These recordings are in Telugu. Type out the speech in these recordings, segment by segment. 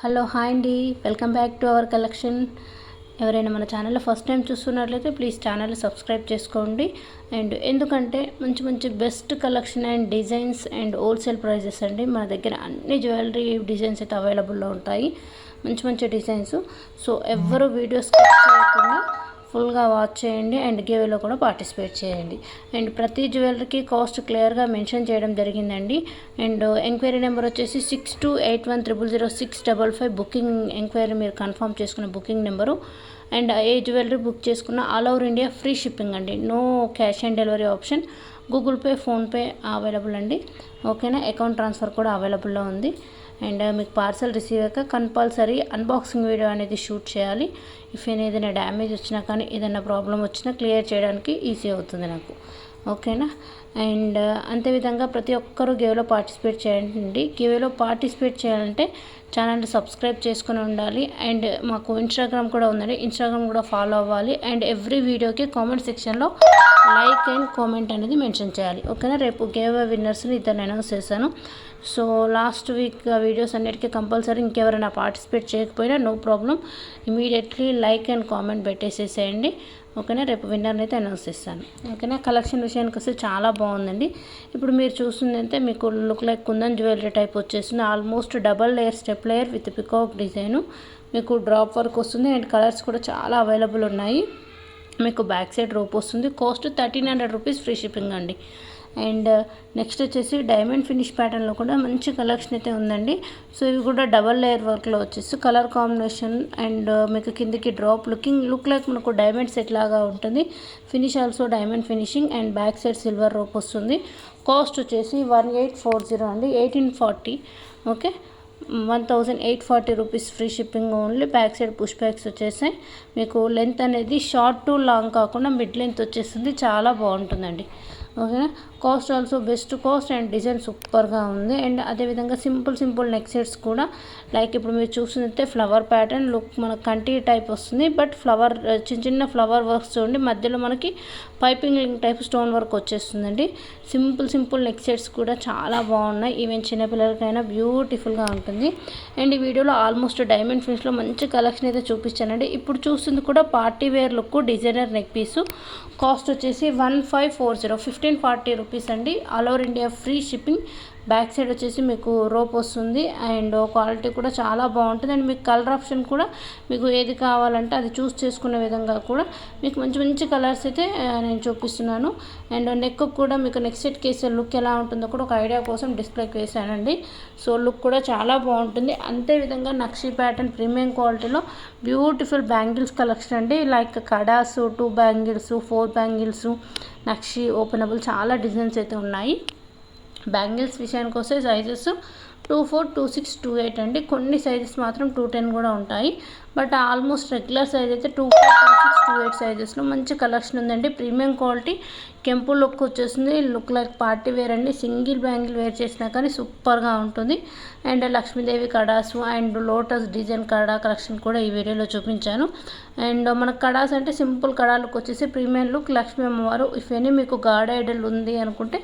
హలో హాయ్ అండి, welcome back to our collection. ఎవరైనా మన ఛానల్లో ఫస్ట్ టైం చూస్తున్నట్లయితే ప్లీజ్ ఛానల్ సబ్స్క్రైబ్ చేసుకోండి. అండ్ ఎందుకంటే మంచి మంచి best collection and designs and wholesale prices అండి. మన దగ్గర అన్ని జ్యువెలరీ డిజైన్స్ అయితే అవైలబుల్లో ఉంటాయి, మంచి మంచి డిజైన్స్. సో ఎవరు వీడియోస్ చేయకుండా ఫుల్గా వాచ్ చేయండి అండ్ గివ్వేలో కూడా పార్టిసిపేట్ చేయండి. అండ్ ప్రతి జ్యువెలరీకి కాస్ట్ క్లియర్గా మెన్షన్ చేయడం జరిగిందండి. అండ్ ఎంక్వైరీ నెంబర్ వచ్చేసి 6281000655 బుకింగ్ ఎంక్వైరీ మీరు కన్ఫర్మ్ చేసుకున్న బుకింగ్ నెంబరు. అండ్ ఏ జ్యువెలరీ బుక్ చేసుకున్న all over India free shipping అండి, no cash on delivery option. Google Pay, PhonePe available అండి. ఓకేనా, అకౌంట్ ట్రాన్స్ఫర్ కూడా అవైలబుల్లో ఉంది. అండ్ మీకు పార్సల్ రిసీవ్ అయ్యాక కంపల్సరీ అన్బాక్సింగ్ వీడియో అనేది షూట్ చేయాలి. ఇఫ్ ఏదైనా డ్యామేజ్ వచ్చినా కానీ ఏదైనా ప్రాబ్లం వచ్చినా క్లియర్ చేయడానికి ఈజీ అవుతుంది నాకు. ఓకేనా. అండ్ అంతేవిధంగా ప్రతి ఒక్కరూ గివ్వేలో పార్టిసిపేట్ చేయండి. గివ్వేలో పార్టిసిపేట్ చేయాలంటే ఛానల్ సబ్స్క్రైబ్ చేసుకుని ఉండాలి. అండ్ మాకు ఇన్స్టాగ్రామ్ కూడా ఉందండి, ఇన్స్టాగ్రామ్ కూడా ఫాలో అవ్వాలి. అండ్ ఎవ్రీ వీడియోకి కామెంట్ సెక్షన్లో లైక్ అండ్ కామెంట్ అనేది మెన్షన్ చేయాలి. ఓకేనా. రేపు గివ్ విన్నర్స్ని ఇద్దరు అనౌన్స్ చేశాను. సో లాస్ట్ వీక్ వీడియోస్ అన్నిటికీ కంపల్సరీ ఇంకెవరైనా పార్టిసిపేట్ చేయకపోయినా no problem, immediately like and comment పెట్టేసేసేయండి. ఓకేనా. రేపు విన్నర్ని అయితే అనౌన్స్ చేస్తాను. ఓకేనా. కలెక్షన్ విషయానికి వస్తే చాలా బాగుందండి. ఇప్పుడు మీరు చూస్తుందంటే మీకు look like kundan jewellery type వచ్చేసింది. Almost double layer step layer with peacock design, మీకు డ్రాప్ వర్క్ వస్తుంది. అండ్ కలర్స్ కూడా చాలా అవైలబుల్ ఉన్నాయి. మీకు బ్యాక్ సైడ్ రోప్ వస్తుంది. కాస్ట్ 1300 రూపీస్ ఫ్రీ షిప్పింగ్ అండి. అండ్ నెక్స్ట్ వచ్చేసి డైమండ్ ఫినిష్ ప్యాటర్న్లో కూడా మంచి కలెక్షన్ అయితే ఉందండి. సో ఇవి కూడా డబల్ లేయర్ వర్క్లో వచ్చేసి కలర్ కాంబినేషన్ అండ్ మీకు కిందికి డ్రాప్ లుక్ లైక్ మనకు డైమండ్ సెట్ లాగా ఉంటుంది. Finish also diamond finishing and back side silver rope వస్తుంది. కాస్ట్ వచ్చేసి 1840 అండి, 1840. Okay, 1840 rupees free shipping only. Back side push bags వచ్చేసాయి. మీకు లెంత్ అనేది షార్ట్ టు లాంగ్ కాకుండా మిడ్ లెంత్ వచ్చేస్తుంది, చాలా బాగుంటుందండి. ఓకేనా. Cost also best cost and design సూపర్గా ఉంది. అండ్ అదేవిధంగా సింపుల్ నెక్ సెట్స్ కూడా లైక్ ఇప్పుడు మీరు చూస్తుంటే ఫ్లవర్ ప్యాటర్న్ లుక్ మనకు కంటి టైప్ వస్తుంది. బట్ ఫ్లవర్ చిన్న ఫ్లవర్ వర్క్స్ చూడండి, మధ్యలో మనకి piping link type stone work వచ్చేస్తుందండి. సింపుల్ నెక్ సెట్స్ కూడా చాలా బాగున్నాయి. ఈవెన్ చిన్నపిల్లలకైనా బ్యూటిఫుల్గా ఉంటుంది. అండ్ ఈ వీడియోలో ఆల్మోస్ట్ డైమండ్ ఫినిష్లో మంచి కలెక్షన్ అయితే చూపించానండి. ఇప్పుడు చూస్తుంది కూడా party wear look designer neck piece. Cost వచ్చేసి 1540, 1540 రూపీస్ అండి. All over India free shipping. Back side వచ్చేసి మీకు రోప్ వస్తుంది. అండ్ క్వాలిటీ కూడా చాలా బాగుంటుంది. అండ్ మీకు కలర్ ఆప్షన్ కూడా మీకు ఏది కావాలంటే అది చూస్ చేసుకునే విధంగా కూడా మీకు మంచి కలర్స్ అయితే నేను చూపిస్తున్నాను. అండ్ నెక్ కూడా మీకు నెక్స్ట్ సెట్ కేసే లుక్ ఎలా ఉంటుందో కూడా ఒక ఐడియా కోసం డిస్ప్లేకి వేసానండి. సో లుక్ కూడా చాలా బాగుంటుంది. అంతేవిధంగా నక్షి ప్యాటర్న్ ప్రీమియం క్వాలిటీలో బ్యూటిఫుల్ బ్యాంగిల్స్ కలెక్షన్ అండి. లైక్ కడాస్, 2 బ్యాంగిల్స్, 4 బ్యాంగిల్స్, నక్షి ఓపెనబుల్ చాలా డిజైన్స్ అయితే ఉన్నాయి. బ్యాంగిల్స్ విషయానికి వస్తే సైజెస్ 24, 26, 28 అండి. కొన్ని సైజెస్ మాత్రం 210 కూడా ఉంటాయి. బట్ ఆల్మోస్ట్ రెగ్యులర్ సైజ్ అయితే 24, 26, 28 సైజెస్లో మంచి కలెక్షన్ ఉందండి. ప్రీమియం క్వాలిటీ కెంపు లుక్ వచ్చేసింది. లుక్ లైక్ పార్టీ వేర్ అండి. సింగిల్ బ్యాంగిల్ వేర్ చేసినా కానీ సూపర్గా ఉంటుంది. And Lakshmidevi kadas and lotus design kada collection కూడా ఈ వీడియోలో చూపించాను. అండ్ మనకు కడాస్ అంటే సింపుల్ కడా లుక్ వచ్చేసి ప్రీమియం లుక్ లక్ష్మీ అమ్మవారు. ఇఫ్ ఎనీ మీకు గాడ్ ఐడల్ ఉంది అనుకుంటే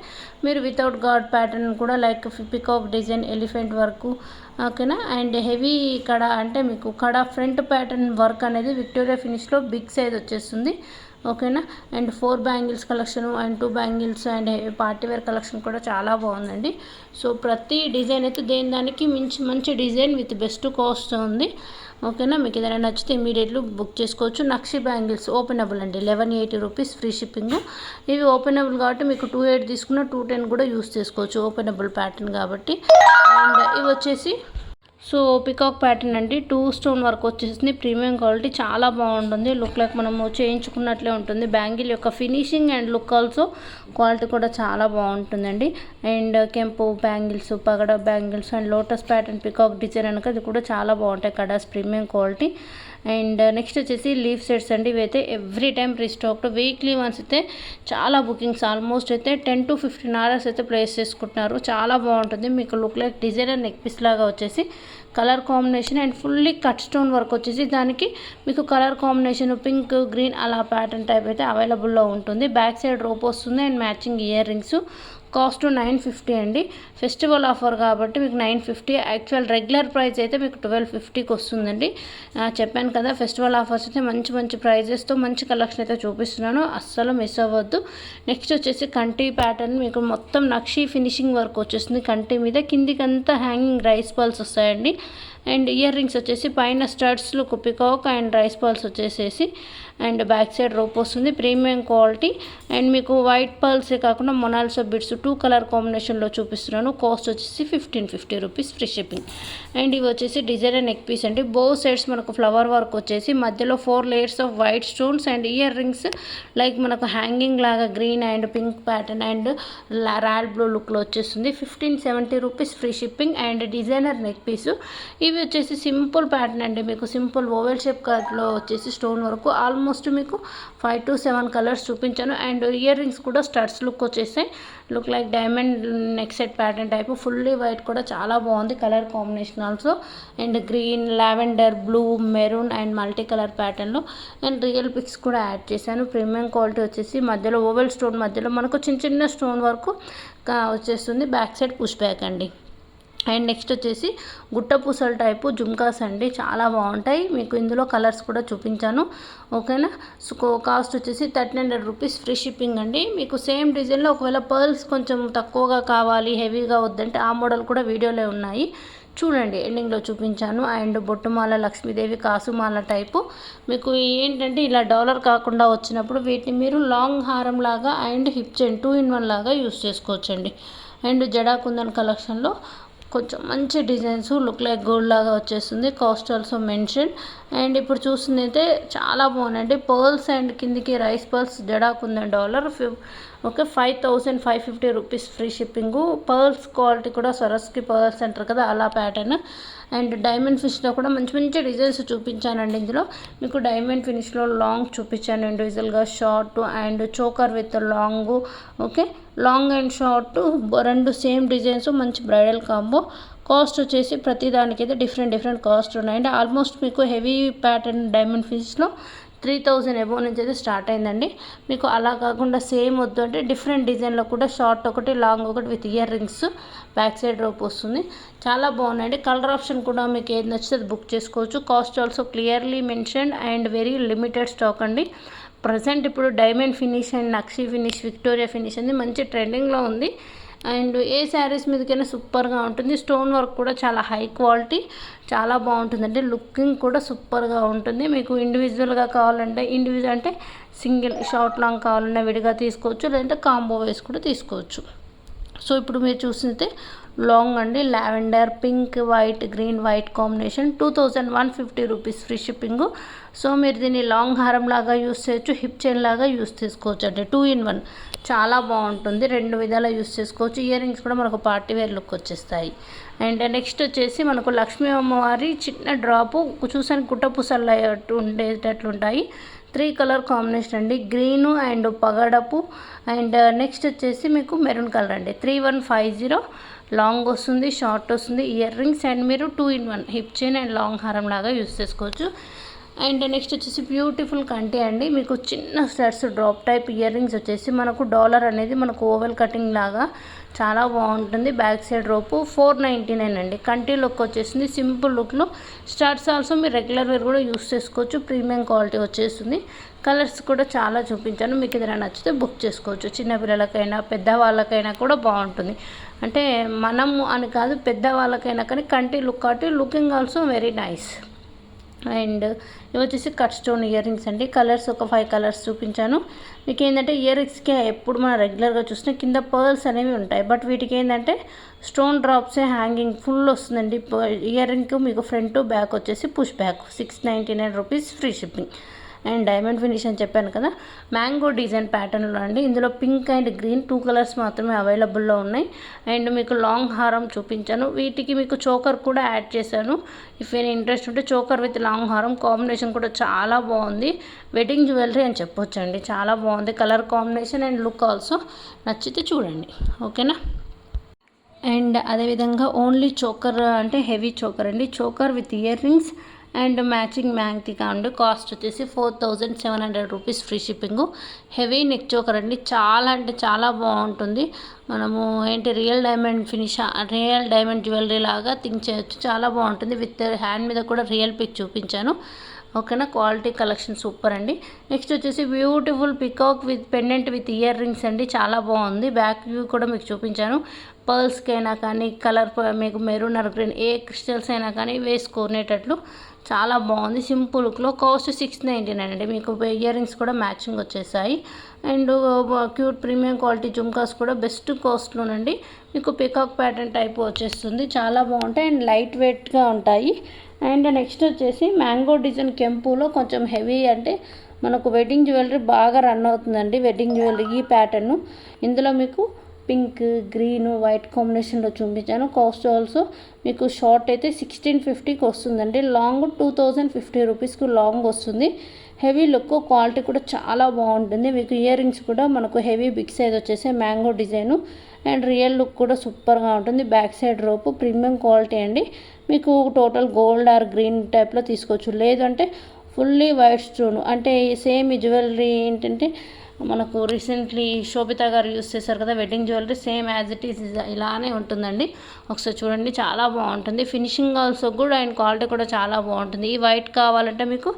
మీరు వితౌట్ గాడ్ ప్యాటర్న్ కూడా like peacock design, elephant work. ఓకేనా. అండ్ హెవీ కడా అంటే మీకు కడా ఫ్రంట్ ప్యాటర్న్ వర్క్ అనేది విక్టోరియా ఫినిష్లో బిగ్ సైజ్ వచ్చేస్తుంది. ఓకేనా. And 4 bangles collection and 2 bangles and party wear collection కూడా చాలా బాగుందండి. సో ప్రతి డిజైన్ అయితే దానికి మంచి డిజైన్ విత్ బెస్ట్ కాస్ట్ ఉంది. ఓకేనా. మీకు ఏదైనా నచ్చితే ఇమీడియట్లీ బుక్ చేసుకోవచ్చు. నక్షి బ్యాంగిల్స్ ఓపెనబుల్ అండి, 1180 రూపీస్ ఫ్రీ షిప్పింగ్. ఇవి ఓపెనబుల్ కాబట్టి మీకు 28 తీసుకున్న 210 కూడా యూస్ చేసుకోవచ్చు, ఓపెనబుల్ ప్యాటర్న్ కాబట్టి. అండ్ ఇవి వచ్చేసి సో పికాక్ ప్యాటర్న్ అండి, 2 స్టోన్ వర్క్ వచ్చేసింది. ప్రీమియం క్వాలిటీ చాలా బాగుంటుంది. లుక్ లైక్ మనము చేయించుకున్నట్లే ఉంటుంది. బ్యాంగిల్ యొక్క finishing and look also quality కూడా చాలా బాగుంటుందండి. అండ్ కెంపు బ్యాంగిల్స్, పగడ bangles and lotus pattern peacock design అనక ఇది కూడా చాలా బాగుంటాయి kadas, premium quality. And next వచ్చేసి లీఫ్ సెట్స్ అండి. ఇవైతే every time restocked, weekly once అయితే చాలా బుకింగ్స్ ఆల్మోస్ట్ అయితే 10 to 15 ఆర్డర్స్ అయితే ప్లేస్ చేసుకుంటున్నారు. చాలా బాగుంటుంది. మీకు look like designer neck piece లాగా వచ్చేసి colour combination and fully cut stone work వచ్చేసి దానికి మీకు కలర్ కాంబినేషన్ పింక్, గ్రీన్ అలా ప్యాటర్న్ టైప్ అయితే అవైలబుల్లో ఉంటుంది. బ్యాక్ సైడ్ రోప్ వస్తుంది and matching earrings. Cost 950 అండి. ఫెస్టివల్ ఆఫర్ కాబట్టి మీకు 950. యాక్చువల్ రెగ్యులర్ ప్రైస్ అయితే మీకు 1250కి వస్తుందండి. చెప్పాను కదా, ఫెస్టివల్ ఆఫర్స్ అయితే మంచి మంచి ప్రైజెస్తో మంచి కలెక్షన్ అయితే చూపిస్తున్నాను, అస్సలు మిస్ అవ్వద్దు. నెక్స్ట్ వచ్చేసి కంటి ప్యాటర్న్ మీకు మొత్తం నక్షి ఫినిషింగ్ వర్క్ వచ్చేస్తుంది. కంటి మీద కిందికంతా హ్యాంగింగ్ రైస్ పర్ల్స్ వస్తాయండి. అండ్ ఇయర్ రింగ్స్ వచ్చేసి పైన స్టడ్స్లో పికాక్ అండ్ రైస్ పర్ల్స్ వచ్చేసేసి అండ్ బ్యాక్ సైడ్ రోప్ వస్తుంది. ప్రీమియం క్వాలిటీ అండ్ మీకు వైట్ పర్ల్సే కాకుండా మొనాలిసా బిట్స్ 2 కలర్ కాంబినేషన్లో చూపిస్తున్నాను. కాస్ట్ వచ్చేసి 1550 రూపీస్, ఫ్రీ షిప్పింగ్. అండ్ ఇవి వచ్చేసి డిజైనర్ నెక్ పీస్ అండి. బో సైడ్స్ మనకు ఫ్లవర్ వర్క్ వచ్చేసి మధ్యలో 4 layers of white stones and earrings like మనకు హ్యాంగింగ్ లాగా green and pink pattern and royal blue లుక్లో వచ్చేస్తుంది. 1570 rupees, free shipping. And designer neck piece ఇవి వచ్చేసి సింపుల్ ప్యాటర్న్ అండి. మీకు సింపుల్ ఓవెల్ షేప్ కట్లో వచ్చేసి స్టోన్ వరకు ఆల్మోస్ట్ మీకు 5 to 7 కలర్స్ చూపించాను. అండ్ ఇయర్ రింగ్స్ కూడా స్టడ్స్ లుక్ వచ్చేసాయి. Look like diamond neck set pattern type, fully white కూడా చాలా బాగుంది colour combination also. And green, lavender, blue, maroon and multi colour ప్యాటర్న్లో అండ్ రియల్ పిక్స్ కూడా యాడ్ చేశాను. ప్రీమియం క్వాలిటీ వచ్చేసి మధ్యలో ఓవెల్ స్టోన్ మధ్యలో మనకు చిన్న చిన్న స్టోన్ వరకు వచ్చేస్తుంది. బ్యాక్ సైడ్ పుష్ బ్యాక్ అండి. అండ్ నెక్స్ట్ వచ్చేసి గుట్ట పూసల టైపు జుమ్కాస్ అండి, చాలా బాగుంటాయి. మీకు ఇందులో కలర్స్ కూడా చూపించాను, ఓకేనా. సో కాస్ట్ వచ్చేసి 1300 రూపీస్, ఫ్రీ షిప్పింగ్ అండి. మీకు సేమ్ డిజైన్లో ఒకవేళ పర్ల్స్ కొంచెం తక్కువగా కావాలి, హెవీగా వద్దంటే ఆ మోడల్ కూడా వీడియోలో ఉన్నాయి, చూడండి, ఎండింగ్లో చూపించాను. అండ్ బొట్టుమాల, లక్ష్మీదేవి, కాసుమాల టైపు మీకు ఏంటంటే ఇలా డాలర్ కాకుండా వచ్చినప్పుడు వీటిని మీరు లాంగ్ హారం లాగా అండ్ హిప్ చైన్ 2 in 1 లాగా యూస్ చేసుకోవచ్చండి. అండ్ జడా కుందన్ కలెక్షన్లో కొంచెం మంచి డిజైన్స్ లుక్ లైక్ గోల్డ్ లాగా వచ్చేస్తుంది. Cost also mention. అండ్ ఇప్పుడు చూస్తుంది అయితే చాలా బాగుందండి. పర్ల్స్ అండ్ కిందికి రైస్ పర్ల్స్ జడాకుందని dollar okay 5550 rupees, free shipping. Pearls quality కూడా సరస్కి పర్ల్స్ అంటారు కదా, అలా ప్యాటర్న్. అండ్ డైమండ్ ఫిష్లో కూడా మంచి మంచి డిజైన్స్ చూపించానండి. ఇందులో మీకు డైమండ్ ఫినిష్లో లాంగ్ చూపించాను ఇండివిజువల్గా, short and choker with long, okay long and short 2 same designs, మంచి బ్రైడల్ కాంబో. కాస్ట్ వచ్చేసి ప్రతి దానికైతే డిఫరెంట్ కాస్ట్ ఉన్నాయండి. ఆల్మోస్ట్ మీకు హెవీ ప్యాటర్న్ డైమండ్ ఫిష్లో 3000 అబోవ్ నుంచి అయితే స్టార్ట్ అయిందండి. మీకు అలా కాకుండా సేమ్ వద్దు అంటే డిఫరెంట్ డిజైన్లో కూడా షార్ట్ ఒకటి, లాంగ్ ఒకటి with ear rings, back side rope వస్తుంది, చాలా బాగున్నాయండి. కలర్ ఆప్షన్ కూడా మీకు ఏది నచ్చితే అది బుక్ చేసుకోవచ్చు. Cost also clearly mentioned and very limited stock అండి. ప్రజెంట్ ఇప్పుడు diamond finish and nakshi finish, Victoria finish అనేది మంచి ట్రెండింగ్లో ఉంది. అండ్ ఏ శారీస్ మీదకైనా సూపర్గా ఉంటుంది. స్టోన్ వర్క్ కూడా చాలా హై క్వాలిటీ, చాలా బాగుంటుందండి. లుకింగ్ కూడా సూపర్గా ఉంటుంది. మీకు ఇండివిజువల్గా కావాలంటే ఇండివిజువల్ అంటే సింగిల్ షార్ట్ లాంగ్ కావాలన్నా విడిగా తీసుకోవచ్చు, లేదంటే కాంబో వేసి కూడా తీసుకోవచ్చు. సో ఇప్పుడు మీరు చూసితే లాంగ్ అండి, lavender, pink, white, green, white combination 2150 rupees, free shipping. So మీరు దీన్ని లాంగ్ హారం లాగా యూస్ చేయొచ్చు, హిప్ చైన్ లాగా యూస్ చేసుకోవచ్చు అంటే 2 in 1, చాలా బాగుంటుంది. 2 విధాలా యూస్ చేసుకోవచ్చు. ఇయర్ రింగ్స్ కూడా మనకు పార్టీ వేర్ లుక్ వచ్చేస్తాయి. అండ్ నెక్స్ట్ వచ్చేసి మనకు లక్ష్మీ అమ్మవారి చిన్న డ్రాపు చూసానికి గుట్టపూసలు ఉండేటట్లుంటాయి. 3 కలర్ కాంబినేషన్ అండి, గ్రీను అండ్ పగడపు. అండ్ నెక్స్ట్ వచ్చేసి మీకు మెరూన్ కలర్ అండి. 3150 లాంగ్ వస్తుంది, షార్ట్ వస్తుంది, ఇయర్ రింగ్స్ అండ్ మీరు 2 in 1 hip chain and long హారం లాగా యూస్ చేసుకోవచ్చు. అండ్ నెక్స్ట్ వచ్చేసి బ్యూటిఫుల్ కంటి అండి. మీకు చిన్న studs drop type ear rings వచ్చేసి మనకు డాలర్ అనేది మనకు ఓవెల్ కటింగ్ లాగా చాలా బాగుంటుంది. బ్యాక్ సైడ్ రోపు 499 అండి. కంటి లుక్ వచ్చేసింది సింపుల్ లుక్లో. స్టడ్స్ ఆల్సో మీరు రెగ్యులర్ వేర్ కూడా యూస్ చేసుకోవచ్చు, ప్రీమియం క్వాలిటీ వచ్చేస్తుంది. కలర్స్ కూడా చాలా చూపించాను, మీకు ఏదైనా నచ్చితే బుక్ చేసుకోవచ్చు. చిన్నపిల్లలకైనా పెద్దవాళ్ళకైనా కూడా బాగుంటుంది. అంటే మనము అని కాదు, పెద్దవాళ్ళకైనా కానీ కంటి లుక్ కాబట్టి looking also very nice. And ఇవి వచ్చేసి కట్ స్టోన్ ఇయర్ రింగ్స్ అండి. కలర్స్ ఒక 5 కలర్స్ చూపించాను. మీకు ఏంటంటే ఇయర్ రింగ్స్కి ఎప్పుడు మనం రెగ్యులర్గా చూసినా కింద పర్ల్స్ అనేవి ఉంటాయి, బట్ వీటికి ఏంటంటే స్టోన్ డ్రాప్సే హ్యాంగింగ్ ఫుల్ వస్తుందండి. ఇయర్ రింగ్కి మీకు ఫ్రంట్ బ్యాక్ వచ్చేసి push back 699 rupees, free shipping. And diamond finish అని చెప్పాను కదా, మ్యాంగో డిజైన్ ప్యాటర్న్లో అండి. ఇందులో పింక్ అండ్ గ్రీన్ 2 కలర్స్ మాత్రమే అవైలబుల్లో ఉన్నాయి. అండ్ మీకు లాంగ్ హారం చూపించాను, వీటికి మీకు చోకర్ కూడా యాడ్ చేశాను. ఇఫ్ ఏమైనా ఇంట్రెస్ట్ ఉంటే చోకర్ విత్ లాంగ్ హారం కాంబినేషన్ కూడా చాలా బాగుంది. వెడ్డింగ్ జ్యువెలరీ అని చెప్పొచ్చు అండి, చాలా బాగుంది colour combination and look also. నచ్చితే చూడండి, ఓకేనా. అండ్ అదేవిధంగా ఓన్లీ చోకర్ అంటే హెవీ చోకర్ అండి, choker with earrings and matching maang tikka అండి. కాస్ట్ వచ్చేసి 4700 rupees free shipping. Heavy neck choker అండి, చాలా అంటే చాలా బాగుంటుంది. మనము real diamond finish, real diamond jewellery లాగా థింక్ చేయొచ్చు. చాలా బాగుంటుంది. విత్ హ్యాండ్ మీద కూడా రియల్ పిక్ చూపించాను. ఓకేనా, క్వాలిటీ కలెక్షన్ సూపర్ అండి. నెక్స్ట్ వచ్చేసి beautiful peacock with pendant with earrings అండి, చాలా బాగుంది. బ్యాక్ వ్యూ కూడా మీకు చూపించాను. పర్ల్స్కి అయినా కానీ కలర్ మీకు maroon are green A crystals అయినా కానీ వేసుకునేటట్లు చాలా బాగుంది. సింపుల్ లుక్లో. కాస్ట్ 699 అండి. మీకు ఇయర్ రింగ్స్ కూడా మ్యాచింగ్ వచ్చేసాయి. And cute premium quality jhumkas కూడా బెస్ట్ కాస్ట్లోనండి. మీకు పికాక్ ప్యాటర్న్ టైప్ వచ్చేస్తుంది, చాలా బాగుంటాయి అండ్ లైట్ వెయిట్గా ఉంటాయి. అండ్ నెక్స్ట్ వచ్చేసి మ్యాంగో డిజైన్ కెంపులో కొంచెం హెవీ, అంటే మనకు వెడ్డింగ్ జ్యువెలరీ బాగా రన్ అవుతుందండి. వెడ్డింగ్ జ్యువెలరీ ఈ ప్యాటర్ను ఇందులో మీకు పింక్, గ్రీన్, వైట్ కాంబినేషన్లో చూపించాను. కాస్ట్ ఆల్సో మీకు షార్ట్ అయితే 1650కి వస్తుందండి. లాంగ్ 2050 రూపీస్కి లాంగ్ వస్తుంది. హెవీ లుక్, క్వాలిటీ కూడా చాలా బాగుంటుంది. మీకు ఇయర్ రింగ్స్ కూడా మనకు హెవీ బిగ్ సైజ్ వచ్చేసి mango design and real look కూడా సూపర్గా ఉంటుంది. Back side rope premium quality అండి. మీకు టోటల్ గోల్డ్ ఆర్ గ్రీన్ టైప్లో తీసుకోవచ్చు, లేదంటే ఫుల్లీ వైట్ స్టోన్, అంటే సేమ్ ఈ జ్యువెలరీ ఏంటంటే మనకు రీసెంట్లీ శోభితా గారు యూస్ చేశారు కదా wedding jewellery, same as it is ఇలానే ఉంటుందండి. ఒకసారి చూడండి, చాలా బాగుంటుంది. ఫినిషింగ్ ఆల్సో కూడా అండ్ క్వాలిటీ కూడా చాలా బాగుంటుంది. ఈ వైట్ కావాలంటే మీకు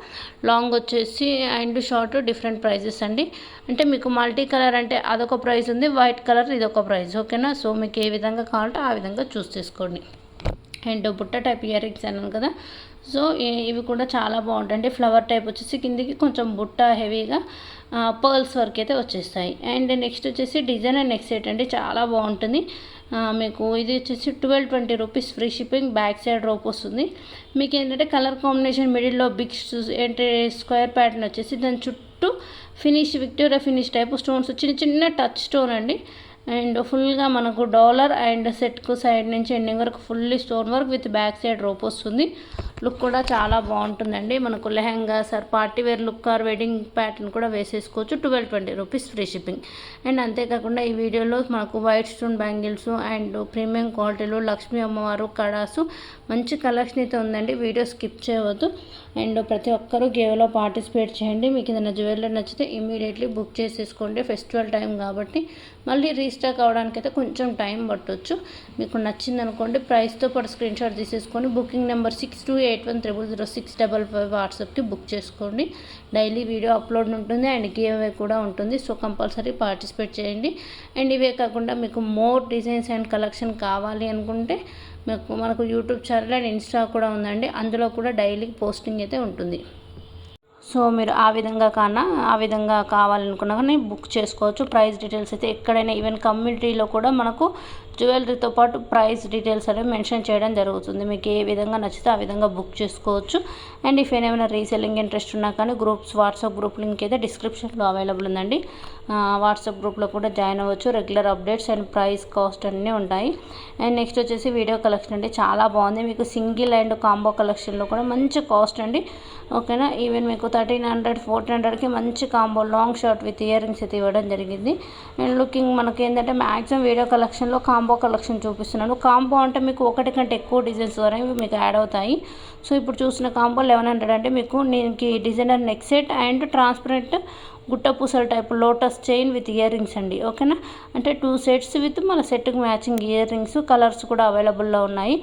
లాంగ్ వచ్చేసి అండ్ షార్ట్ డిఫరెంట్ ప్రైజెస్ అండి. అంటే మీకు మల్టీ కలర్ అంటే అదొక ప్రైస్ ఉంది, వైట్ కలర్ ఇదొక ప్రైస్. ఓకేనా, సో మీకు ఏ విధంగా కావాలంటే ఆ విధంగా చూస్ చేసుకోండి. అండ్ బుట్ట టైప్ ఇయర్ రింగ్స్ అన్నాను కదా, సో ఇవి కూడా చాలా బాగుంటాయి. ఫ్లవర్ టైప్ వచ్చేసి కిందికి కొంచెం బుట్ట హెవీగా పర్ల్స్ వరకు అయితే వచ్చేస్తాయి. అండ్ నెక్స్ట్ వచ్చేసి డిజైన్ అండ్ నెక్ సెట్ అండి, చాలా బాగుంటుంది. మీకు ఇది వచ్చేసి 1220 rupees free shipping. Back side rope వస్తుంది. మీకు ఏంటంటే కలర్ కాంబినేషన్ మిడిల్లో బిగ్ ఏంటంటే స్క్వేర్ ప్యాటర్న్ వచ్చేసి దాని చుట్టూ finish Victoria finish type stones చిన్న చిన్న టచ్ స్టోన్ అండి. అండ్ ఫుల్గా మనకు డాలర్ అండ్ సెట్కు సైడ్ నుంచి ఎండింగ్ వరకు fully stone work with back side rope వస్తుంది. లుక్ కూడా చాలా బాగుంటుందండి. మనకు lehenga sir party wear look or wedding pattern కూడా వేసేసుకోవచ్చు. 1220 రూపీస్ ఫ్రీ షిప్పింగ్. అండ్ అంతేకాకుండా ఈ వీడియోలో మనకు white stone bangles and premium క్వాలిటీలో లక్ష్మీ అమ్మవారు కడాసు మంచి కలెక్షన్ అయితే ఉందండి. వీడియో స్కిప్ చేయవద్దు. అండ్ ప్రతి ఒక్కరూ గేవ్లో పార్టిసిపేట్ చేయండి. మీకు ఏదైనా జ్యువెలరీ నచ్చితే ఇమీడియట్లీ బుక్ చేసేసుకోండి. ఫెస్టివల్ టైం కాబట్టి మళ్ళీ రీస్టాక్ అవడానికి అయితే కొంచెం టైం పట్టవచ్చు. మీకు నచ్చింది అనుకోండి, ప్రైస్తో పాటు స్క్రీన్ షాట్ తీసేసుకొని బుకింగ్ నెంబర్ 6281000655 వాట్సాప్కి బుక్ చేసుకోండి. డైలీ వీడియో అప్లోడ్ ఉంటుంది అండ్ గివ్ అవే కూడా ఉంటుంది. సో కంపల్సరీ పార్టిసిపేట్ చేయండి. అండ్ ఇవే కాకుండా మీకు మోర్ డిజైన్స్ అండ్ కలెక్షన్ కావాలి అనుకుంటే మనకు యూట్యూబ్ ఛానల్ అండ్ ఇన్స్టా కూడా ఉందండి. అందులో కూడా డైలీ పోస్టింగ్ అయితే ఉంటుంది. సో మీరు ఆ విధంగా కావాలనుకున్నా కానీ బుక్ చేసుకోవచ్చు. ప్రైస్ డీటెయిల్స్ అయితే ఎక్కడైనా ఈవెన్ కమ్యూనిటీలో కూడా మనకు జ్యువెలరీతో పాటు ప్రైస్ డీటెయిల్స్ అనేవి మెన్షన్ చేయడం జరుగుతుంది. మీకు ఏ విధంగా నచ్చితే ఆ విధంగా బుక్ చేసుకోవచ్చు. అండ్ ఇఫ్ ఏమైనా రీసెల్లింగ్ ఇంట్రెస్ట్ ఉన్నా కానీ వాట్సాప్ గ్రూప్ లింక్ అయితే డిస్క్రిప్షన్లో అవైలబుల్ ఉందండి. వాట్సాప్ గ్రూప్లో కూడా జాయిన్ అవ్వచ్చు. Regular updates and price cost అన్నీ ఉంటాయి. అండ్ నెక్స్ట్ వచ్చేసి వీడియో కలెక్షన్ అండి, చాలా బాగుంది. మీకు సింగిల్ అండ్ కాంబో కలెక్షన్లో కూడా మంచి కాస్ట్ అండి. ఓకేనా, ఈవెన్ మీకు 1300 1400కి మంచి combo long short with ear rings అయితే ఇవ్వడం జరిగింది. అండ్ లుకింగ్ మనకి ఏంటంటే మ్యాక్సిమం వీడియో కలెక్షన్లో కాంబో కలెక్షన్ చూపిస్తున్నాను. కాంబో అంటే మీకు ఒకటి కంటే ఎక్కువ డిజైన్స్ అనేవి మీకు యాడ్ అవుతాయి. సో ఇప్పుడు చూసిన కాంబో 1100 అంటే మీకు దీనికి designer neck set and transparent గుట్టపూసల type lotus chain with earrings అండి. ఓకేనా, అంటే 2 సెట్స్ విత్ మన సెట్కి మ్యాచింగ్ ఇయర్ రింగ్స్, కలర్స్ కూడా అవైలబుల్లో ఉన్నాయి.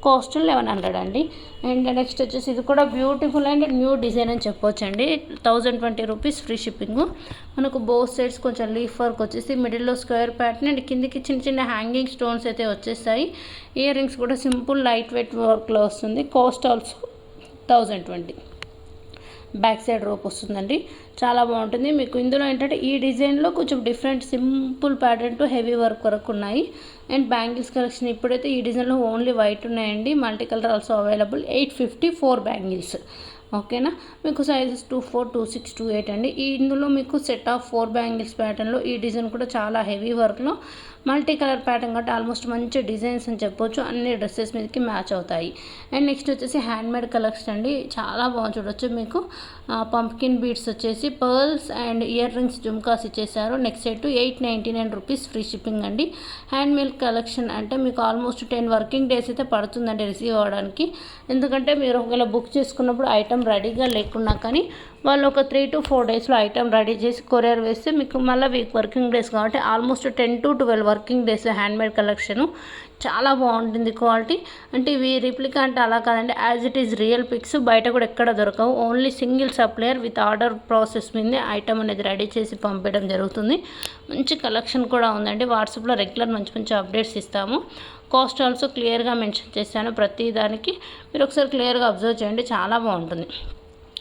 కాస్ట్ 1100 అండి. అండ్ నెక్స్ట్ వచ్చేసి ఇది కూడా బ్యూటిఫుల్ అండ్ న్యూ డిజైన్ అని చెప్పొచ్చు అండి. 1020 రూపీస్ ఫ్రీ షిప్పింగ్. మనకు బోత్ సైడ్స్ కొంచెం లీఫ్ వర్క్ వచ్చేసి మిడిల్లో స్క్వేర్ ప్యాటర్న్ అండ్ కిందికి చిన్న చిన్న హ్యాంగింగ్ స్టోన్స్ అయితే వచ్చేస్తాయి. ఇయర్ రింగ్స్ కూడా సింపుల్ లైట్ వెయిట్ వర్క్లో వస్తుంది. Cost also 1020. Back side rope వస్తుందండి, చాలా బాగుంటుంది. మీకు ఇందులో ఏంటంటే ఈ డిజైన్లో కొంచెం different simple pattern to heavy work వరకు ఉన్నాయి. అండ్ బ్యాంగిల్స్ కలెక్షన్ ఇప్పుడైతే ఈ డిజైన్లో ఓన్లీ వైట్ ఉన్నాయండి. Multi colour also available. 850 4 bangles. ఓకేనా. మీకు సైజెస్ 24, 26, 28 అండి. ఇందులో మీకు సెట్ ఆఫ్ 4 బ్యాంగిల్స్ ప్యాటర్న్లో ఈ డిజైన్ కూడా చాలా హెవీ వర్క్లో మల్టీ కలర్ ప్యాటర్న్ కాబట్టి ఆల్మోస్ట్ మంచి డిజైన్స్ అని చెప్పొచ్చు. అన్ని డ్రెస్సెస్ మీదకి మ్యాచ్ అవుతాయి. అండ్ నెక్స్ట్ వచ్చేసి హ్యాండ్మేడ్ కలెక్షన్ అండి. చాలా బాగుంది చూడొచ్చు. మీకు పంప్కిన్ బీడ్స్ వచ్చేసి pearls and earrings jhumkas ఇచ్చేసారు. Next set 899 rupees free shipping అండి. హ్యాండ్మేడ్ కలెక్షన్ అంటే మీకు ఆల్మోస్ట్ 10 వర్కింగ్ డేస్ అయితే పడుతుందండి రిసీవ్ అవ్వడానికి. ఎందుకంటే మీరు ఒకవేళ బుక్ చేసుకున్నప్పుడు ఐటమ్ రెడీగా లేకున్నా కానీ వాళ్ళు ఒక 3 to 4 డేస్లో ఐటమ్ రెడీ చేసి కొరియర్ వేస్తే మీకు మళ్ళీ వీక్ వర్కింగ్ డేస్ కాబట్టి almost 10 to 12 working days handmade collection. చాలా బాగుంటుంది క్వాలిటీ. అంటే ఇవి రిప్లికా అంటే అలా కాదండి, as it is real pics. బయట కూడా ఎక్కడ దొరకవు. Only single supplier with order process మీదే ఐటమ్ అనేది రెడీ చేసి పంపించడం జరుగుతుంది. మంచి కలెక్షన్ కూడా ఉందండి. వాట్సాప్లో రెగ్యులర్ మంచి మంచి అప్డేట్స్ ఇస్తాము. కాస్ట్ ఆల్సో క్లియర్గా మెన్షన్ చేశాను. ప్రతి దానికి మీరు ఒకసారి క్లియర్గా అబ్జర్వ్ చేయండి. చాలా బాగుంటుంది.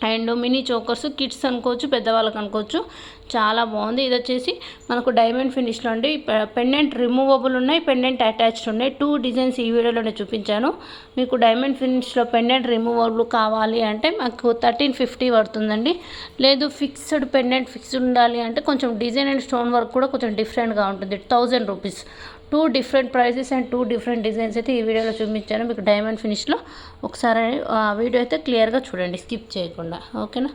అండ్ మినీ చోకర్స్ కిడ్స్ అనుకోవచ్చు, పెద్దవాళ్ళకి అనుకోవచ్చు. చాలా బాగుంది. ఇది వచ్చేసి మనకు డైమండ్ ఫినిష్లో అండి. పెండెంట్ రిమూవబుల్ ఉన్నాయి, పెండెంట్ అటాచ్డ్ ఉన్నాయి. 2 డిజైన్స్ ఈ వీడియోలోనే చూపించాను. మీకు డైమండ్ ఫినిష్లో పెండెంట్ రిమూవబుల్ కావాలి అంటే మాకు 1350 పడుతుందండి. లేదు ఫిక్స్డ్ పెండెంట్ ఫిక్స్డ్ ఉండాలి అంటే కొంచెం డిజైన్ అండ్ స్టోన్ వర్క్ కూడా కొంచెం డిఫరెంట్గా ఉంటుంది. 1000 rupees. 2 different prices and 2 different designs అయితే ఈ వీడియోలో చూపించాను మీకు డైమండ్ ఫినిష్లో. ఒకసారి వీడియో అయితే క్లియర్గా చూడండి, స్కిప్ చేయకుండా. ఓకేనా.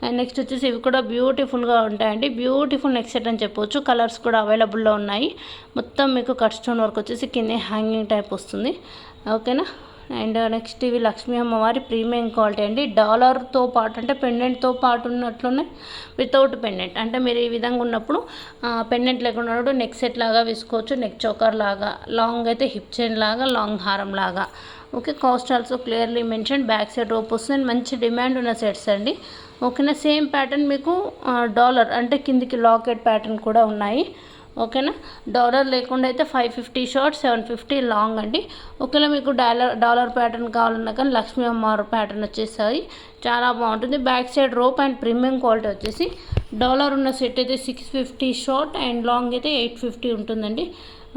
అండ్ నెక్స్ట్ వచ్చేసి ఇవి కూడా బ్యూటిఫుల్గా ఉంటాయండి. బ్యూటిఫుల్ నెక్ సెట్ అని చెప్పవచ్చు. కలర్స్ కూడా అవైలబుల్లో ఉన్నాయి. మొత్తం మీకు కట్ స్టోన్ వర్క్ వచ్చేసి కింద హ్యాంగింగ్ టైప్ వస్తుంది. ఓకేనా. అండ్ నెక్స్ట్ ఇవి లక్ష్మీ అమ్మవారి ప్రీమియం క్వాలిటీ అండి. డాలర్తో పాటు అంటే పెండెంట్తో పాటు ఉన్నట్లునే వితౌట్ పెండెంట్ అంటే మీరు ఈ విధంగా ఉన్నప్పుడు పెండెంట్ లేకుండా ఉన్నప్పుడు నెక్ సెట్ లాగా వేసుకోవచ్చు, నెక్ చోకర్ లాగా, లాంగ్ అయితే హిప్ చైన్ లాగా, లాంగ్ హారం లాగా. Okay. Cost also clearly mention. Back side rope వస్తుంది. మంచి డిమాండ్ ఉన్న సెట్స్ అండి. ఓకేనా. సేమ్ ప్యాటర్న్ మీకు డాలర్ అంటే కిందికి లాకెట్ ప్యాటర్న్ కూడా ఉన్నాయి. ఓకేనా. డాలర్ లేకుండా అయితే 550 షార్ట్, 750 లాంగ్ అండి. ఒకవేళ మీకు డాలర్ ప్యాటర్న్ కావాలన్నా కానీ లక్ష్మీ అమ్మవారు ప్యాటర్న్ వచ్చేసాయి. చాలా బాగుంటుంది. Back side rope and premium quality వచ్చేసి డాలర్ ఉన్న సెట్ అయితే 650 షార్ట్ అండ్ లాంగ్ అయితే 850 ఉంటుందండి.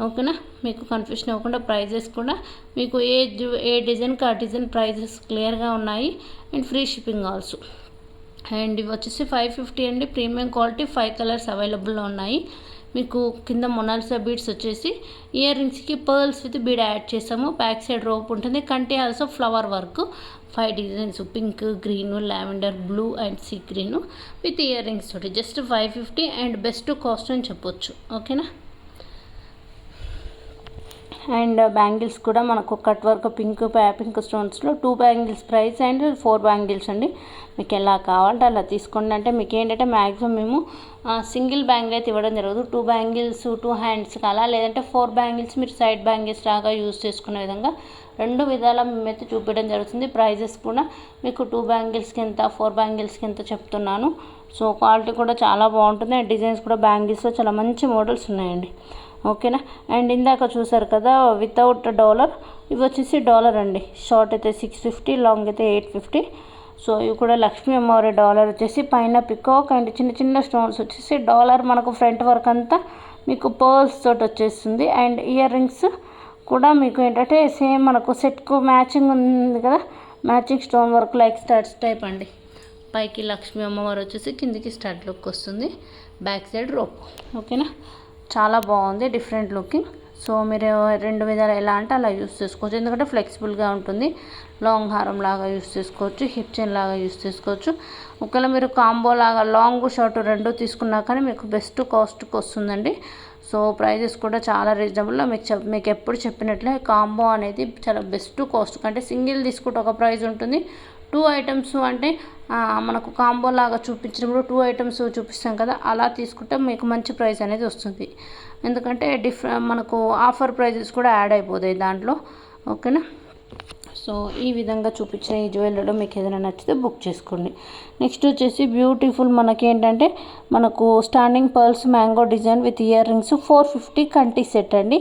ఓకేనా. మీకు కన్ఫ్యూషన్ అవ్వకుండా ప్రైజెస్ కూడా మీకు ఏ డిజైన్కి ఆ డిజైన్ ప్రైజెస్ క్లియర్గా ఉన్నాయి and free shipping also. And ఇవి వచ్చేసి 550 అండి. ప్రీమియం క్వాలిటీ 5 కలర్స్ అవైలబుల్లో ఉన్నాయి. మీకు కింద మొనాలిసా బీడ్స్ వచ్చేసి ఇయర్ రింగ్స్కి పర్ల్స్ విత్ బీడ్ యాడ్ చేసాము. బ్యాక్ సైడ్ రోప్ ఉంటుంది. కంటి also flower work 5 designs pink, green, lavender, blue and sea green with earrings తోటి జస్ట్ 550 అండ్ బెస్ట్ కాస్ట్ అని చెప్పొచ్చు. ఓకేనా. అండ్ బ్యాంగిల్స్ కూడా మనకు కట్ వర్క్ పింక్ స్టోన్స్లో 2 బ్యాంగిల్స్ ప్రైస్ అండ్ 4 బ్యాంగిల్స్ అండి. మీకు ఎలా కావాలంటే అలా తీసుకోండి. అంటే మీకు ఏంటంటే మ్యాక్సిమం మేము సింగిల్ బ్యాంగిల్ అయితే ఇవ్వడం జరగదు. 2 బ్యాంగిల్స్ 2 హ్యాండ్స్కి అలా, లేదంటే 4 బ్యాంగిల్స్ మీరు సైడ్ బ్యాంగిల్స్ లాగా యూజ్ చేసుకునే విధంగా 2 విధాల మేమైతే చూపించడం జరుగుతుంది. ప్రైజెస్ కూడా మీకు 2 బ్యాంగిల్స్కి ఎంత, 4 బ్యాంగిల్స్కి ఎంత చెప్తున్నాను. సో క్వాలిటీ కూడా చాలా బాగుంటుంది. అండ్ డిజైన్స్ కూడా బ్యాంగిల్స్లో చాలా మంచి మోడల్స్ ఉన్నాయండి. ఓకేనా. అండ్ ఇందాక చూసారు కదా వితౌట్ డాలర్, ఇవి వచ్చేసి డాలర్ అండి. షార్ట్ అయితే 650, లాంగ్ అయితే 850. సో ఇవి కూడా లక్ష్మీ అమ్మవారి డాలర్ వచ్చేసి పైన పికాక్ అండ్ చిన్న చిన్న స్టోన్స్ వచ్చేసి డాలర్ మనకు ఫ్రంట్ వర్క్ అంతా మీకు పర్ల్స్ తోటి వచ్చేస్తుంది. అండ్ ఇయర్ రింగ్స్ కూడా మీకు ఏంటంటే సేమ్ మనకు సెట్కు మ్యాచింగ్ ఉంది కదా, matching stone work like studs type అండి. పైకి లక్ష్మీ అమ్మవారు వచ్చేసి కిందికి స్టడ్ లుక్ వస్తుంది. Back side rope. ఓకేనా. చాలా బాగుంది, డిఫరెంట్ లుకింగ్. సో మీరు 2 విధాలు ఎలా అంటే అలా యూస్ చేసుకోవచ్చు. ఎందుకంటే ఫ్లెక్సిబుల్గా ఉంటుంది. లాంగ్ హారం లాగా యూస్ చేసుకోవచ్చు, హిప్ చైన్ లాగా యూస్ చేసుకోవచ్చు. ఒకవేళ మీరు కాంబో లాగా లాంగ్ షార్ట్ 2 తీసుకున్నా కానీ మీకు బెస్ట్ కాస్ట్కి వస్తుందండి. సో ప్రైజెస్ కూడా చాలా రీజనబుల్లో మీకు ఎప్పుడు చెప్పినట్లే కాంబో అనేది చాలా బెస్ట్ కాస్ట్. అంటే సింగిల్ తీసుకుంటే ఒక ప్రైస్ ఉంటుంది. 2 ఐటమ్స్ అంటే మనకు కాంబో లాగా చూపించినప్పుడు 2 ఐటమ్స్ చూపిస్తాం కదా, అలా తీసుకుంటే మీకు మంచి ప్రైస్ అనేది వస్తుంది. ఎందుకంటే మనకు ఆఫర్ ప్రైజెస్ కూడా యాడ్ అయిపోతాయి దాంట్లో. ఓకేనా. సో ఈ విధంగా చూపించిన ఈ జ్యువెలరీలో మీకు ఏదైనా నచ్చితే బుక్ చేసుకోండి. నెక్స్ట్ వచ్చేసి బ్యూటిఫుల్ మనకి ఏంటంటే మనకు standing pearls mango design with ear rings 450 కంటి సెట్ అండి.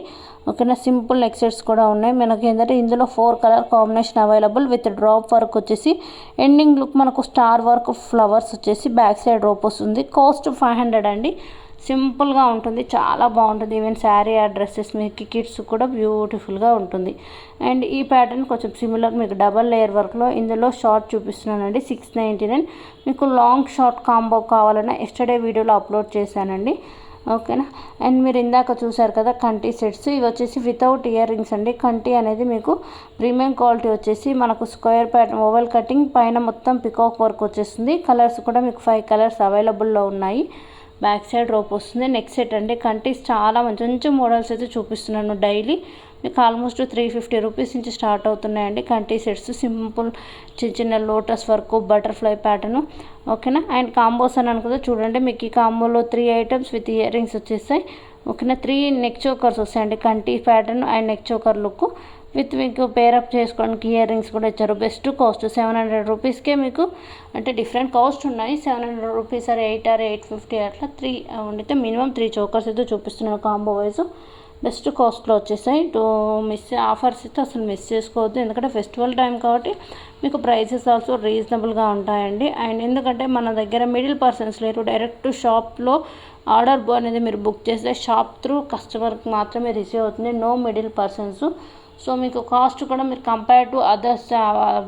ఓకేనా. సింపుల్ నెక్ సెట్స్ కూడా ఉన్నాయి. మనకి ఏంటంటే ఇందులో 4 colour combination available with drop work వచ్చేసి ఎండింగ్ లుక్ మనకు స్టార్ వర్క్ ఫ్లవర్స్ వచ్చేసి బ్యాక్ సైడ్ రోప్ వస్తుంది. కాస్ట్ 500 అండి. సింపుల్గా ఉంటుంది, చాలా బాగుంటుంది. ఈవెన్ శారీ ఆ డ్రెస్సెస్ మీకు కిడ్స్ కూడా బ్యూటిఫుల్గా ఉంటుంది. అండ్ ఈ ప్యాటర్న్ కొంచెం సిమిలర్ మీకు డబల్ లేయర్ వర్క్లో ఇందులో షార్ట్ చూపిస్తున్నానండి 699. మీకు లాంగ్ షార్ట్ కాంబో కావాలన్నా ఎస్టర్డే వీడియోలో అప్లోడ్ చేశానండి. ఓకేనా. అండ్ మీరు ఇందాక చూసారు కదా కంటి సెట్స్, ఇవి వచ్చేసి వితౌట్ ఇయర్ రింగ్స్ అండి. కంటి అనేది మీకు ప్రీమియం క్వాలిటీ వచ్చేసి మనకు స్క్వేర్ ప్యాటర్న్ ఓవెల్ కటింగ్, పైన మొత్తం పికాక్ వర్క్ వచ్చేస్తుంది. కలర్స్ కూడా మీకు 5 కలర్స్ అవైలబుల్లో ఉన్నాయి. బ్యాక్ సైడ్ రోప్ వస్తుంది. నెక్స్ట్ సెట్ అండి. కంటీస్ చాలా మంచి మంచి మోడల్స్ అయితే చూపిస్తున్నాను డైలీ. మీకు ఆల్మోస్ట్ 350 రూపీస్ నుంచి స్టార్ట్ అవుతున్నాయండి కంటీ సెట్స్. సింపుల్ చిన్న చిన్న లోటస్ వర్క్, బటర్ఫ్లై ప్యాటర్ను. ఓకేనా. అండ్ కాంబోస్ అన్నాను కదా చూడండి, మీకు ఈ కాంబోలో 3 ఐటమ్స్ విత్ ఇయర్ రింగ్స్ వచ్చేస్తాయి. ఓకేనా. 3 నెక్ చోకర్స్ వస్తాయండి. కంటీ pattern and neck choker look with మీకు పేరప్ చేసుకోవడానికి ఇయర్ రింగ్స్ కూడా ఇచ్చారు. బెస్ట్ కాస్ట్ 700 రూపీస్కే మీకు, అంటే డిఫరెంట్ కాస్ట్ ఉన్నాయి. 700 రూపీస్ ఆర్ 8 ఆర్ 850 అట్లా 3 ఉండితే మినిమం 3 చోకర్స్ అయితే చూపిస్తున్నాను కాంబో వైజ్. బెస్ట్ కాస్ట్లో వచ్చేసాయి. ఆఫర్స్ అయితే అసలు మిస్ చేసుకోవద్దు, ఎందుకంటే ఫెస్టివల్ టైం కాబట్టి మీకు ప్రైసెస్ ఆల్సో రీజనబుల్గా ఉంటాయండి. అండ్ ఎందుకంటే మన దగ్గర మిడిల్ పర్సన్స్ లేరు, డైరెక్ట్ షాప్లో ఆర్డర్ అనేది మీరు బుక్ చేస్తే షాప్ త్రూ కస్టమర్కి మాత్రమే రిసీవ్ అవుతుంది, నో మిడిల్ పర్సన్స్. సో మీకు కాస్ట్ కూడా మీరు కంపేర్ టు అదర్స్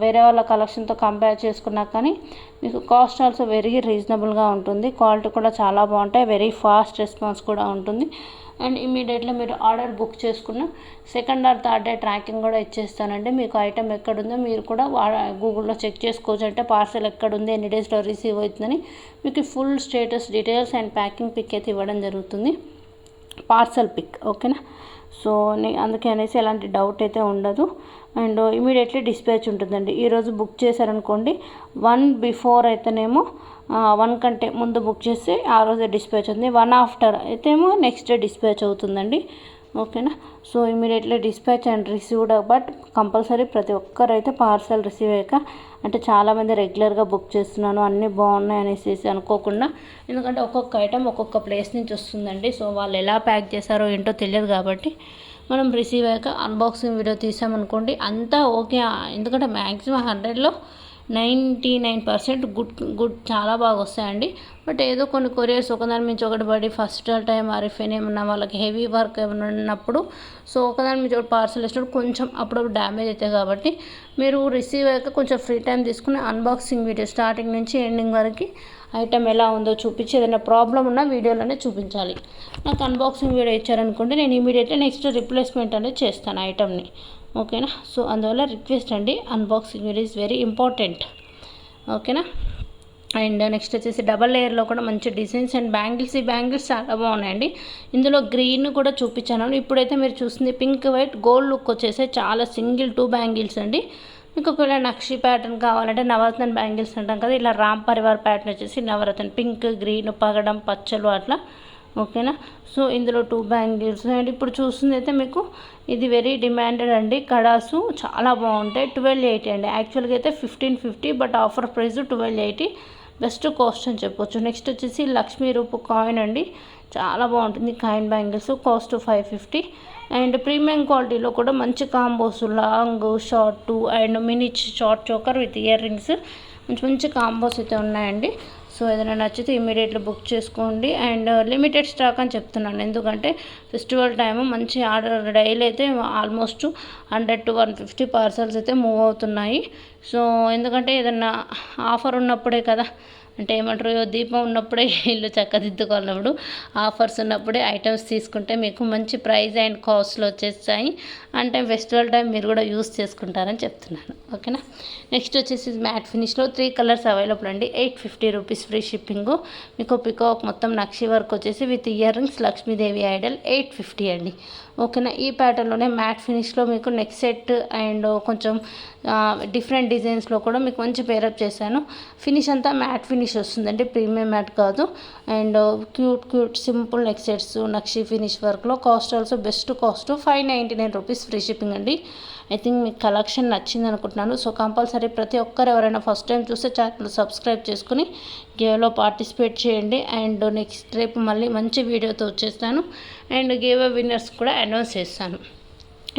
వేరే వాళ్ళ కలెక్షన్తో కంపేర్ చేసుకున్నా కానీ మీకు కాస్ట్ ఆల్సో వెరీ రీజనబుల్గా ఉంటుంది. క్వాలిటీ కూడా చాలా బాగుంటాయి, వెరీ ఫాస్ట్ రెస్పాన్స్ కూడా ఉంటుంది. అండ్ ఇమీడియట్లీ మీరు ఆర్డర్ బుక్ చేసుకున్న second or third day tracking కూడా ఇచ్చేస్తానండి. మీకు ఐటమ్ ఎక్కడుందో మీరు కూడా గూగుల్లో చెక్ చేసుకోవచ్చు. అంటే పార్సల్ ఎక్కడుంది, ఎన్ని డేస్లో రిసీవ్ అవుతుందని మీకు full status details and packing pic అయితే ఇవ్వడం జరుగుతుంది, పార్సల్ పిక్. ఓకేనా. సో అందుకే అనేసి ఎలాంటి డౌట్ అయితే ఉండదు. అండ్ ఇమీడియట్లీ డిస్పాచ్ ఉంటుందండి. ఈరోజు బుక్ చేశారనుకోండి, 1 బిఫోర్ అయితేనేమో 1 కంటే ముందు బుక్ చేస్తే ఆ రోజే డిస్పాచ్ అవుతుంది. 1 ఆఫ్టర్ అయితేమో నెక్స్ట్ డే డిస్పాచ్ అవుతుందండి. ఓకేనా. So immediately dispatch and received. But compulsory ప్రతి ఒక్కరైతే పార్సల్ రిసీవ్ అయ్యాక, అంటే చాలామంది రెగ్యులర్గా బుక్ చేస్తున్నాను అన్నీ బాగున్నాయి అనేసి అనుకోకుండా, ఎందుకంటే ఒక్కొక్క ఐటమ్ ఒక్కొక్క ప్లేస్ నుంచి వస్తుందండి. సో వాళ్ళు ఎలా ప్యాక్ చేశారో ఏంటో తెలియదు కాబట్టి మనం రిసీవ్ అయ్యాక అన్బాక్సింగ్ వీడియో తీసామనుకోండి అంతా ఓకే. ఎందుకంటే మ్యాక్సిమం 100లో 99% గుడ్ చాలా బాగా వస్తాయండి. బట్ ఏదో కొన్ని కొరియర్స్ ఒకదాని మించి ఒకటి పడి ఫస్ట్ టైం ఆరిఫైన్ ఏమన్నా వాళ్ళకి హెవీ వర్క్ ఏమైనా ఉన్నప్పుడు, సో ఒకదాని మించి ఒకటి పార్సల్ ఇచ్చినప్పుడు కొంచెం అప్పుడప్పుడు డ్యామేజ్ అవుతాయి. కాబట్టి మీరు రిసీవ్ అయ్యాక కొంచెం ఫ్రీ టైం తీసుకుని అన్బాక్సింగ్ వీడియో స్టార్టింగ్ నుంచి ఎండింగ్ వరకు ఐటమ్ ఎలా ఉందో చూపించి, ఏదైనా ప్రాబ్లం ఉన్నా వీడియోలోనే చూపించాలి. నాకు అన్బాక్సింగ్ వీడియో ఇచ్చారనుకోండి, నేను ఇమీడియట్లీ నెక్స్ట్ రిప్లేస్మెంట్ అనేది చేస్తాను ఐటమ్ని. ఓకేనా. సో అందువల్ల రిక్వెస్ట్ అండి, unboxing video is very important. ఓకేనా. అండ్ నెక్స్ట్ వచ్చేసి డబల్ లేయర్లో కూడా మంచి డిజైన్స్ అండ్ బ్యాంగిల్స్. ఈ బ్యాంగిల్స్ చాలా బాగున్నాయండి. ఇందులో గ్రీన్ కూడా చూపించాను. ఇప్పుడైతే మీరు చూస్తుంది పింక్ వైట్ గోల్డ్ లుక్ వచ్చేసి చాలా సింగిల్ 2 బ్యాంగిల్స్ అండి. మీకు ఒకవేళ నక్షి ప్యాటర్న్ కావాలంటే నవరత్న బ్యాంగిల్స్ అంటాం కదా, ఇలా రామ్ పరివార్ ప్యాటర్న్ వచ్చేసి నవరత్న పింక్, గ్రీన్, పగడం, పచ్చలు అట్లా. ఓకేనా. సో ఇందులో 2 బ్యాంగిల్స్. అండ్ ఇప్పుడు చూస్తుంది అయితే మీకు ఇది వెరీ డిమాండెడ్ అండి. కడాసు చాలా బాగుంటాయి. 1280 అండి. యాక్చువల్గా అయితే 1550, but offer price 1280, best cost అని చెప్పొచ్చు. నెక్స్ట్ వచ్చేసి లక్ష్మీ రూపు కాయిన్ అండి, చాలా బాగుంటుంది coin bangles, cost 550. And premium క్వాలిటీలో కూడా మంచి combos, long, short and mini short choker with ear rings, మంచి మంచి కాంబోస్ అయితే ఉన్నాయండి. సో ఏదైనా నచ్చితే ఇమీడియట్లీ బుక్ చేసుకోండి. అండ్ లిమిటెడ్ స్టాక్ అని చెప్తున్నాను, ఎందుకంటే ఫెస్టివల్ టైము మంచి ఆర్డర్ డైలీ అయితే ఆల్మోస్ట్ 100 to 150 పార్సల్స్ అయితే మూవ్ అవుతున్నాయి. సో ఎందుకంటే ఏదన్నా ఆఫర్ ఉన్నప్పుడే కదా, అంటే ఏమంటారు, దీపం ఉన్నప్పుడే ఇల్లు చక్కదిద్దుకోవాలన్నప్పుడు ఆఫర్స్ ఉన్నప్పుడే ఐటమ్స్ తీసుకుంటే మీకు మంచి ప్రైస్ అండ్ కాస్ట్లో వచ్చేస్తాయి. అంటే ఫెస్టివల్ టైం మీరు కూడా యూస్ చేసుకుంటారని చెప్తున్నాను. ఓకేనా. నెక్స్ట్ వచ్చేసి మ్యాట్ ఫినిష్లో 3 కలర్స్ అవైలబుల్ అండి. 850 రూపీస్ ఫ్రీ షిప్పింగ్. మీకు పికాక్ మొత్తం నక్షి వర్క్ వచ్చేసి with earrings Lakshmidevi idol 850 అండి. ఓకేనా. ఈ ప్యాటర్న్లోనే మ్యాట్ ఫినిష్లో మీకు నెక్ సెట్ అండ్ కొంచెం డిఫరెంట్ డిజైన్స్లో కూడా మీకు మంచి పేరప్ చేశాను. ఫినిష్ అంతా మ్యాట్ ఫినిష్ వస్తుందండి, ప్రీమియం మ్యాట్ కాదు. And cute simple neck sets nakshi finish వర్క్లో, cost also best cost 599 rupees free shipping అండి. ఐ థింక్ మీకు కలెక్షన్ నచ్చింది అనుకుంటున్నాను. సో కంపల్సరీ ప్రతి ఒక్కరు ఎవరైనా ఫస్ట్ టైం చూస్తే ఛానల్ సబ్స్క్రైబ్ చేసుకుని గేవ్లో పార్టిసిపేట్ చేయండి. అండ్ నెక్స్ట్ రేపు మళ్ళీ మంచి వీడియోతో వచ్చేస్తాను. అండ్ గేవ్ విన్నర్స్ కూడా అనౌన్స్ చేస్తాను.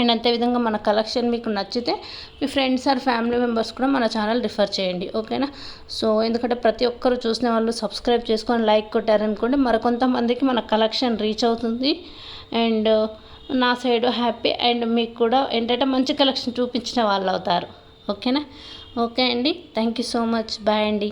అండ్ అంతేవిధంగా మన కలెక్షన్ మీకు నచ్చితే మీ ఫ్రెండ్స్ ఆర్ ఫ్యామిలీ మెంబర్స్ కూడా మన ఛానల్ రిఫర్ చేయండి, ఓకేనా. సో ఎందుకంటే ప్రతి ఒక్కరు చూసిన వాళ్ళు సబ్స్క్రైబ్ చేసుకొని లైక్ కొట్టారనుకోండి మరికొంతమందికి మన కలెక్షన్ రీచ్ అవుతుంది. అండ్ నా సైడ్ హ్యాపీ, అండ్ మీకు కూడా ఏంటంటే మంచి కలెక్షన్ చూపించిన వాళ్ళు అవుతారు, ఓకేనా. ఓకే అండి, thank you so much, bye అండి.